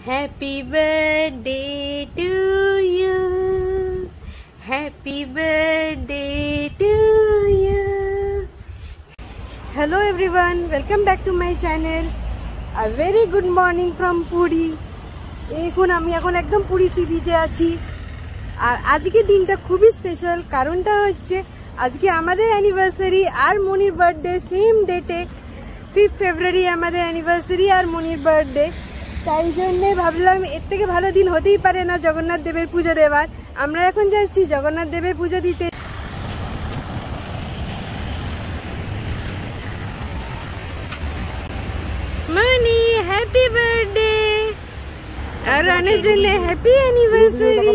Happy birthday to you. Happy birthday to you. Hello everyone, welcome back to my channel. A very good morning from Puri. এখন আমি একদম Puri C বিচে আছি। আর আজকে দিনটা খুবই স্পেশাল, কারণটা হচ্ছে আজকে আমাদের অ্যানিভার্সারি আর মনির বার্থডে সেম ডেটে। 5 ফেব্রুয়ারি আমাদের অ্যানিভার্সারি আর মনির বার্থডে। তাই জন্যে ভাবলাম এর থেকে ভালো দিন হতেই পারে না জগন্নাথ দেবের পুজো দেওয়ার। আমরা এখন যাচ্ছি জগন্নাথ দেবের পুজো দিতে। মনি হ্যাপি বার্থডে আর অনেক জন্য হ্যাপি অ্যানিভার্সারি।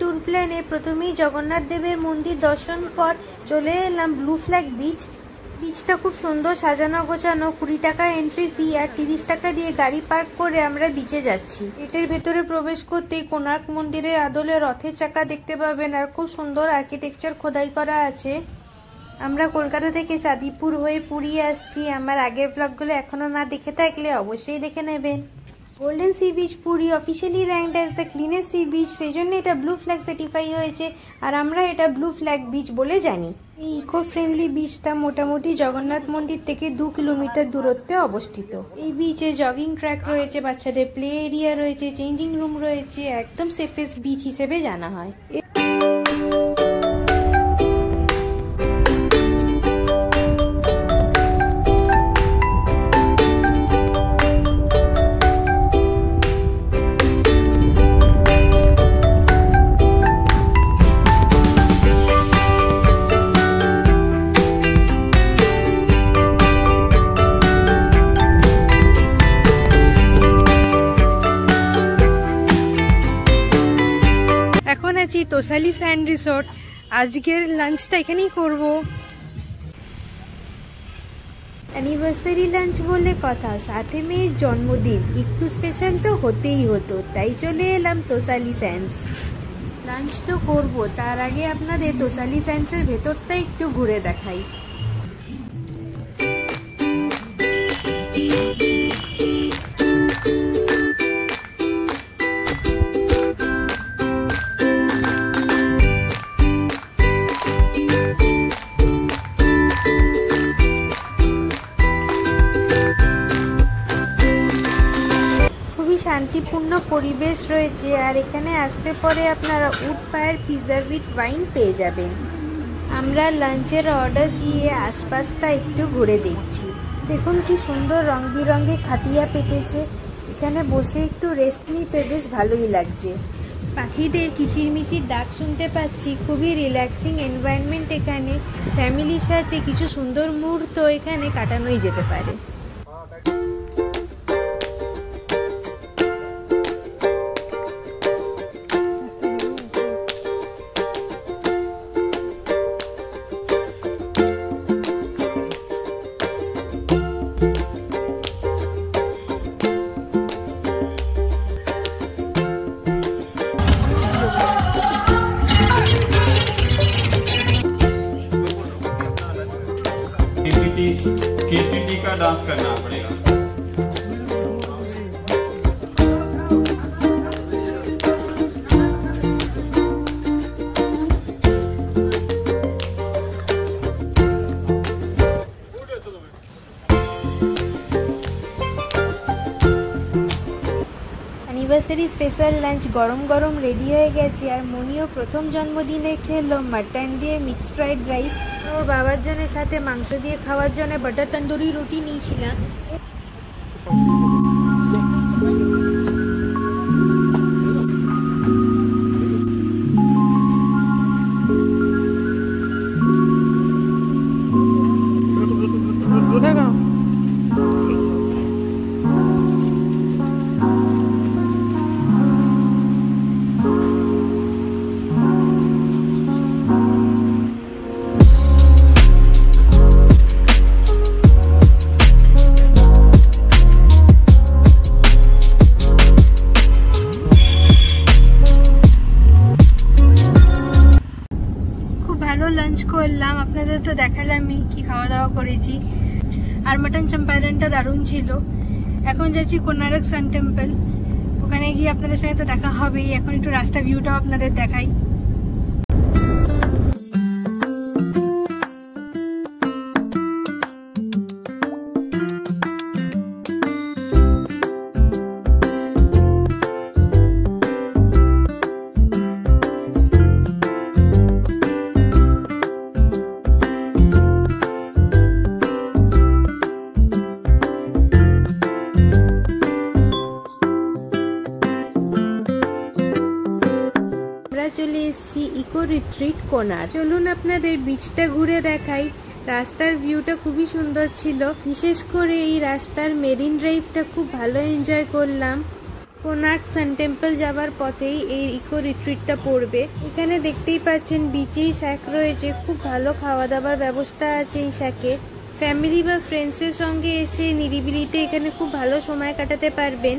ট্যুর প্ল্যানে প্রথমেই জগন্নাথ দেবের মন্দির দর্শন পর চলে এলাম ব্লু ফ্ল্যাগ বিচ। বিচটা খুব সুন্দর সাজানো গোছানো। 20 টাকা এন্ট্রি ফি আর 30 টাকা দিয়ে গাড়ি পার্ক করে আমরা বিচে যাচ্ছি। এটার ভেতরে প্রবেশ করতেই কোণার্ক মন্দিরের আদলে রথের চাকা দেখতে পাবেন আর খুব সুন্দর আর্কিটেকচার খোদাই করা আছে। আমরা কলকাতা থেকে চাঁদিপুর হয়ে পুরী আসছি। আমার আগের ব্লগগুলো এখনো না দেখে থাকলে অবশ্যই দেখে নেবেন। Golden sea beach Puri officially ranked as the cleanest sea beach, সেই জন্য এটা ব্লু ফ্ল্যাগ সার্টিফাই হয়েছে আর আমরা এটা ব্লু ফ্ল্যাগ বিচ বলে জানি। এই ইকো ফ্রেন্ডলি বিচটা মোটামুটি জগন্নাথ মন্দির থেকে 2 কিলোমিটার দূরত্বে অবস্থিত। এই বিচে জগিং ট্র্যাক রয়েছে, বাচ্চাদের প্লে এরিয়া রয়েছে, চেঞ্জিং রুম রয়েছে, একদম সেফেস্ট বিচ হিসেবে জানা হয়। Tosali sand resort. আজকের লাঞ্চটা এখানেই করব। অ্যানিভার্সারি লাঞ্চ বলে কথা, সাথে মেয়ের জন্মদিন, একটু স্পেশাল তো হতেই হতো, তাই চলে এলাম তোসালি স্যান্ডস। লাঞ্চ তো করবো, তার আগে আপনাদের তোসালি স্যান্ডসের ভেতরটা একটু ঘুরে দেখাই। শান্তিপূর্ণ পরিবেশ রয়েছে, আর এখানে আসতে পরে আপনারা wood fire pizza with wine পেয়ে যাবেন। আমরা লাঞ্চের অর্ডার দিয়ে আশপাশটা একটু ঘুরে দেখছি। দেখুন কি সুন্দর রং বেরঙে খাটিয়া পেতেছে, এখানে বসে একটু রেস্ট নিতে বেশ ভালোই লাগছে। পাখিদের কিচিরমিচির ডাক শুনতে পাচ্ছি, খুবই রিল্যাক্সিং এনভায়রনমেন্ট এখানে। ফ্যামিলির সাথে কিছু সুন্দর মুহূর্ত এখানে কাটানোই যেতে পারে। केसीटी का डांस करना पड़ेगा। অ্যানিভার্সারি স্পেশাল লাঞ্চ গরম গরম রেডি হয়ে গেছে, আর মনিও প্রথম জন্মদিনে খেলো মাটন দিয়ে মিক্সড ফ্রাইড রাইস। ওর বাবার জন্য সাথে মাংস দিয়ে খাওয়ার জন্য বাটার তন্দুরি রুটি নিয়েছিলাম। লাঞ্চ করলাম, আপনাদের তো দেখালামই কি খাওয়া দাওয়া করেছি, আর মাটন চম্পারনটা দারুণ ছিল। এখন যাচ্ছি কোনারক সান টেম্পল, ওখানে গিয়ে আপনাদের সাথে তো দেখা হবেই। এখন একটু রাস্তা ভিউটাও আপনাদের দেখাই। চলে এসেছি ইকো রিট্রিট কোনার। চলুন আপনাদের বিচটা ঘুরে দেখাই। রাস্তার ভিউটা খুবই সুন্দর ছিল, বিশেষ করে এই রাস্তার মেরিন ড্রাইভটা খুব ভালো এনজয় করলাম। কোনার্ক সান টেম্পল যাবার পথেই এই ইকো রিট্রিটটা পড়বে। এখানে দেখতেই পাচ্ছেন বিচেই শ্যাক রয়েছে, খুব ভালো খাওয়া দাওয়ার ব্যবস্থা আছে এই শ্যাকে। ফ্যামিলি বা ফ্রেন্ডসের সঙ্গে এসে নিরিবিলিতে এখানে খুব ভালো সময় কাটাতে পারবেন।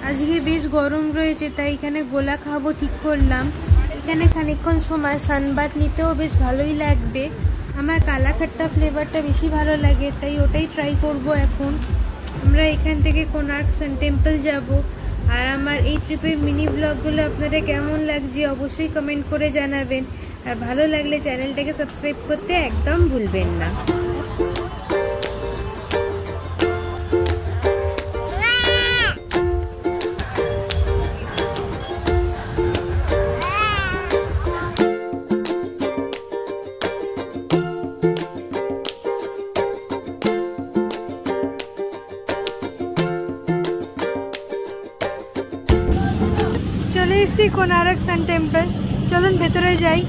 আজকে বেশ গরম রয়েছে, তাই এখানে গোলা খাবো ঠিক করলাম। এখানে খানিকক্ষণ সময় সানবাথ নিতেও বেশ ভালোই লাগবে। আমার কালাখাট্টা ফ্লেভারটা বেশি ভালো লাগে, তাই ওটাই ট্রাই করব এখন। আমরা এখান থেকে কোনার্ক সান টেম্পল যাব। আর আমার এই ট্রিপের মিনি ব্লগগুলো আপনাদের কেমন লাগছে অবশ্যই কমেন্ট করে জানাবেন। আর ভালো লাগলে চ্যানেলটাকে সাবস্ক্রাইব করতে একদম ভুলবেন না। চলে এসেছি কোনারক সান টেম্পল। চলুন ভেতরে যাই।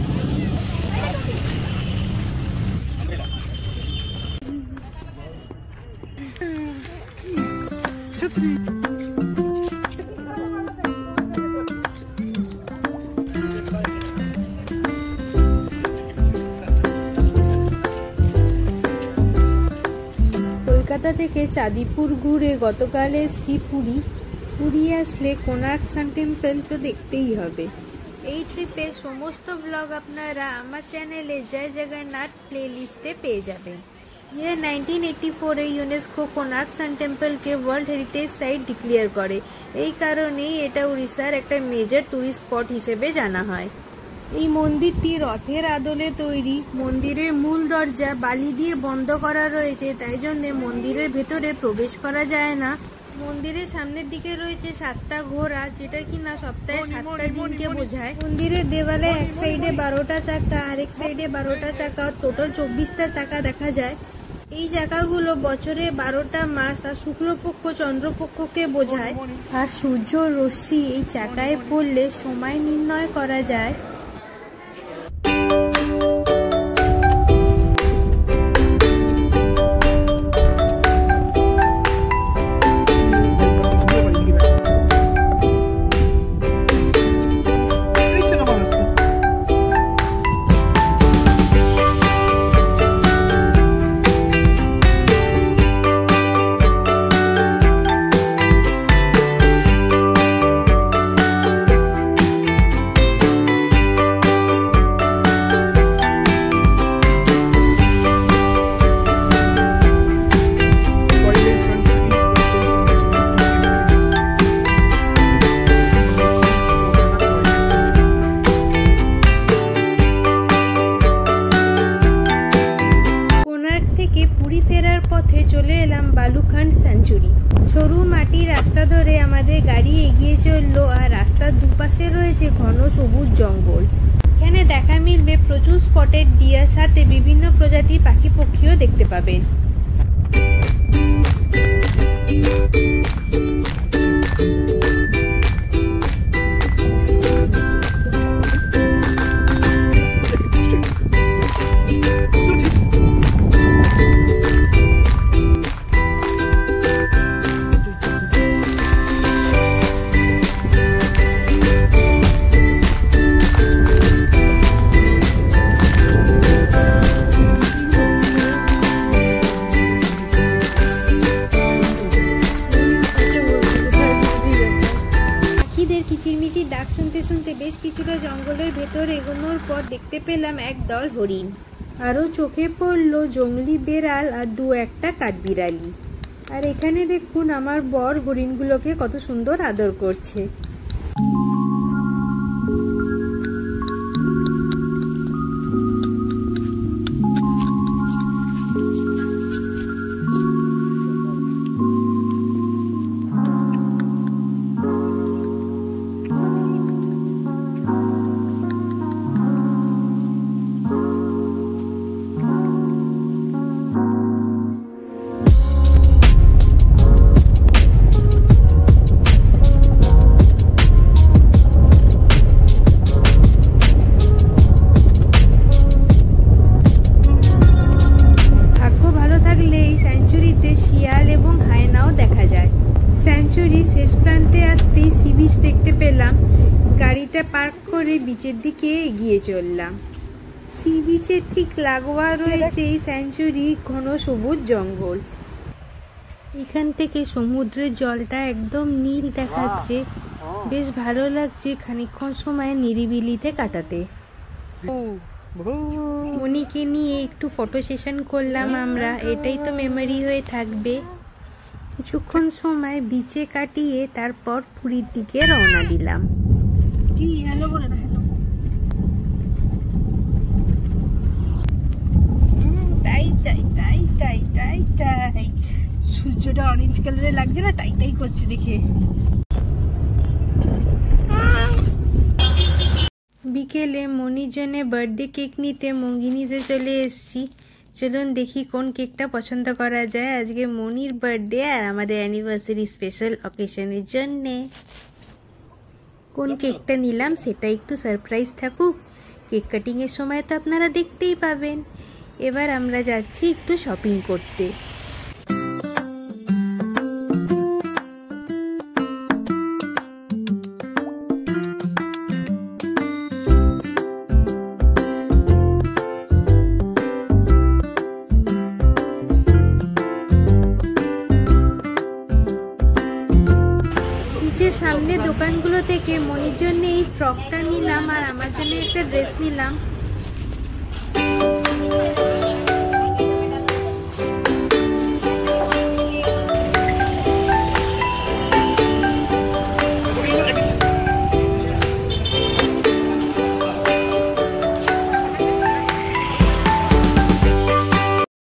কলকাতা থেকে চাঁদিপুর ঘুরে গতকাল এসেছি পুরী। পুরী আসলে কোনার্ক সান টেম্পল তো দেখতেই হবে। এই ট্রিপের সমস্ত ব্লগ আপনারা আমার চ্যানেলে জয় জগন্নাথ প্লে লিস্টে পেয়ে যাবেন। ये 1984 ইউনেস্কো কোনার্ক সান টেম্পলকে ওয়ার্ল্ড হেরিটেজ সাইট ডিক্লেয়ার করে। এই কারণেই এটা উড়িষ্যার একটা মেজর টুরিস্ট স্পট হিসেবে জানা হয়। এই মন্দিরটি রথের আদলে তৈরি। মন্দিরের মূল দরজা বালি দিয়ে বন্ধ করা রয়েছে, তাই জন্য মন্দিরের ভেতরে প্রবেশ করা যায় না। মন্দিরের সামনের দিকে রয়েছে 7টা ঘোড়া, যেটা কিনা সপ্তাহে 7টা দিনকে বোঝায়। মন্দিরের দেওয়ালে এক সাইডে 12টা চাকা, আরেক সাইডে 12টা চাকা, টোটাল 24টা চাকা দেখা যায়। এই চাকাগুলো বছরে 12টা মাস আর শুক্লপক্ষ চন্দ্রপক্ষকে বোঝায়। আর সূর্য রশ্মি এই চাকায় পড়লে সময় নির্ণয় করা যায়। পুরী ফেরার পথে চলে এলাম বালুখণ্ড স্যাঞ্চুরি। সরু মাটির রাস্তা ধরে আমাদের গাড়ি এগিয়ে চললো, আর রাস্তার দুপাশে রয়েছে ঘন সবুজ জঙ্গল। এখানে দেখা মিলবে প্রচুর স্পটেড ডিয়ার, সাথে বিভিন্ন প্রজাতির পাখি পক্ষীও দেখতে পাবেন। কিচিরমিচির ডাক শুনতে শুনতে বেশ কিছুটা জঙ্গলের ভেতর এগোনোর পর দেখতে পেলাম এক দল হরিণ। আরও চোখে পড়লো জংলি বেড়াল আর 2-1টা কাঠবিড়ালি। আর এখানে দেখুন আমার বর হরিণগুলোকে কত সুন্দর আদর করছে। শেষ প্রান্তে আসতেই সি বিচ দেখতে পেলাম। গাড়িটা পার্ক করে বিচের দিকে এগিয়ে চললাম। সি বিচের ঠিক লাগোয়া রয়েছে এই স্যাঞ্চুরি ঘন সবুজ জঙ্গল। এখান থেকে সমুদ্রের জলটা একদম নীল দেখাচ্ছে, বেশ ভালো লাগছে খানিকক্ষণ সময় নিরিবিলিতে কাটাতে। মনিকে নিয়ে একটু ফটো সেশন করলাম আমরা, এটাই তো মেমোরি হয়ে থাকবে। কিছুক্ষণ সময় বিচে কাটিয়ে তারপর পুরীর দিকে রওনা দিলাম। সূর্যটা অরেঞ্জ কালারে লাগছে না, তাই তাই করছে দেখে। বিকেলে মনির জন্য বার্থডে কেক নিতে মঙ্গিনীতে চলে এসেছি। চলুন দেখি কোন কেকটা পছন্দ করা যায়। আজকে মনির বার্থডে আর আমাদের অ্যানিভার্সারি স্পেশাল অকেশনের জন্যে। কোন কেকটা নিলাম সেটা একটু সারপ্রাইজ থাকুক, কেক কাটিংয়ের সময় তো আপনারা দেখতেই পাবেন। এবার আমরা যাচ্ছি একটু শপিং করতে। সামনে দোকানগুলো থেকে মনির জন্য এই ফ্রকটা নিলাম আর আমার জন্য একটা ড্রেস নিলাম।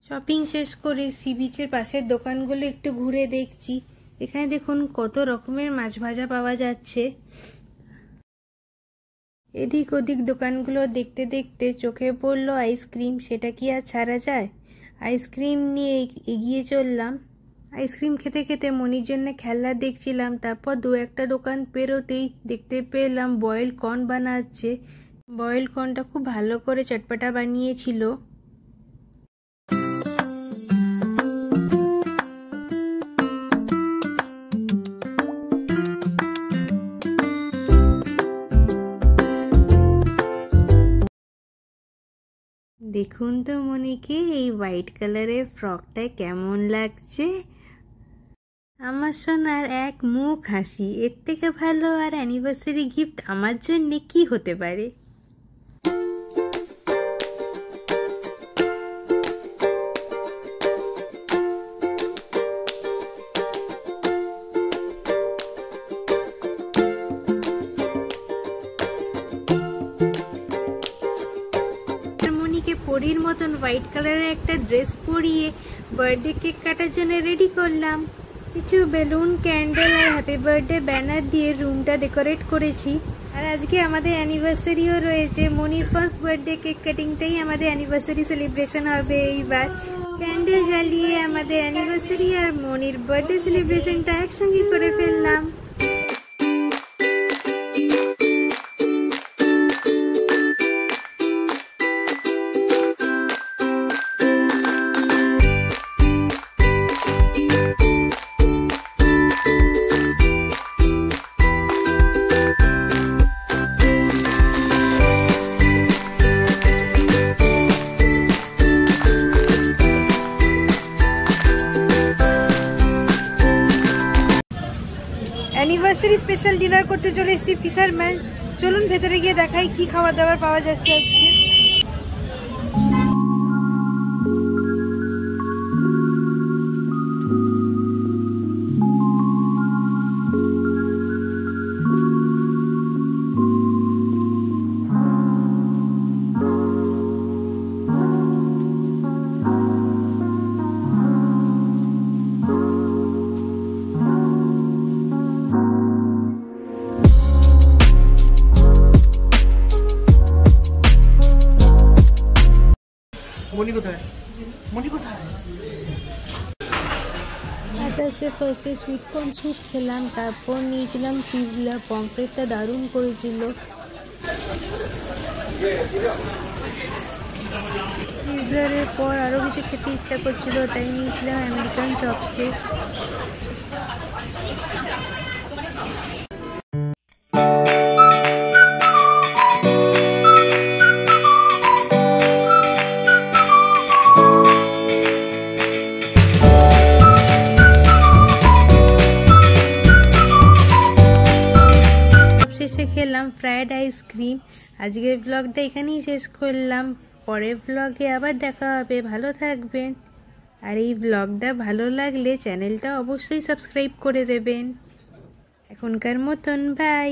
শপিং শেষ করে সি বিচের পাশের দোকানগুলো একটু ঘুরে দেখছি। এখানে দেখুন কত রকমের মাছ ভাজা পাওয়া যাচ্ছে। এদিক ওদিক দোকানগুলো দেখতে দেখতে চোখে পড়লো আইসক্রিম, সেটা কি আর ছাড়া যায়। আইসক্রিম নিয়ে এগিয়ে চললাম। আইসক্রিম খেতে খেতে মনির জন্য খেলনা দেখছিলাম। তারপর দু একটা দোকান পেরোতেই দেখতে পেলাম বয়েল কর্ন বানাচ্ছে। বয়েল কর্নটা খুব ভালো করে চটপটা বানিয়েছিল। দেখুন তো মনিকে এই হোয়াইট কালারের ফ্রকটা কেমন লাগছে। আমার সোনার এক মুখ হাসি, এর থেকে ভালো আর অ্যানিভার্সারি গিফট আমার জন্য কি হতে পারে। পরীর মতন হোয়াইট কালারের একটা ড্রেস পরিয়ে বার্থডে কেক কাটার জন্য রেডি করলাম। কিছু বেলুন, ক্যান্ডেল আর হ্যাপি বার্থডে ব্যানার দিয়ে রুমটা ডেকোরেট করেছি। আর আজকে আমাদের অ্যানিভার্সারিও রয়েছে। মনির ফার্স্ট বার্থডে কেক কাটিংটাই আমাদের অ্যানিভার্সারি সেলিব্রেশন হবে এইবার। ক্যান্ডেল জ্বালিয়ে আমাদের অ্যানিভার্সারি আর মনির বার্থডে সেলিব্রেশনটা একসঙ্গে করে ফেললাম। অ্যানিভার্সারি স্পেশাল ডিনার করতে চলে এসেছি ফিশারম্যান। চলুন ভেতরে গিয়ে দেখাই কি খাবার দাবার পাওয়া যাচ্ছে আজকে। ফার্স্টে সুইট কর্ন স্যুপ খেলাম, তারপর নিয়েছিলাম সিজলার। পমফ্রেটটা দারুণ করেছিল। সিজলারের পর আরও কিছু খেতে ইচ্ছা করছিল, তাই নিয়েছিলাম আমেরিকান চপস্টিক। খেলাম ফ্রাইড আইসক্রিম। আজকের ব্লগটা এখানেই শেষ করলাম। পরের ব্লগে আবার দেখা হবে। ভালো থাকবেন। আর এই ব্লগটা ভালো লাগলে চ্যানেলটা অবশ্যই সাবস্ক্রাইব করে দেবেন। এখনকার মতন বাই।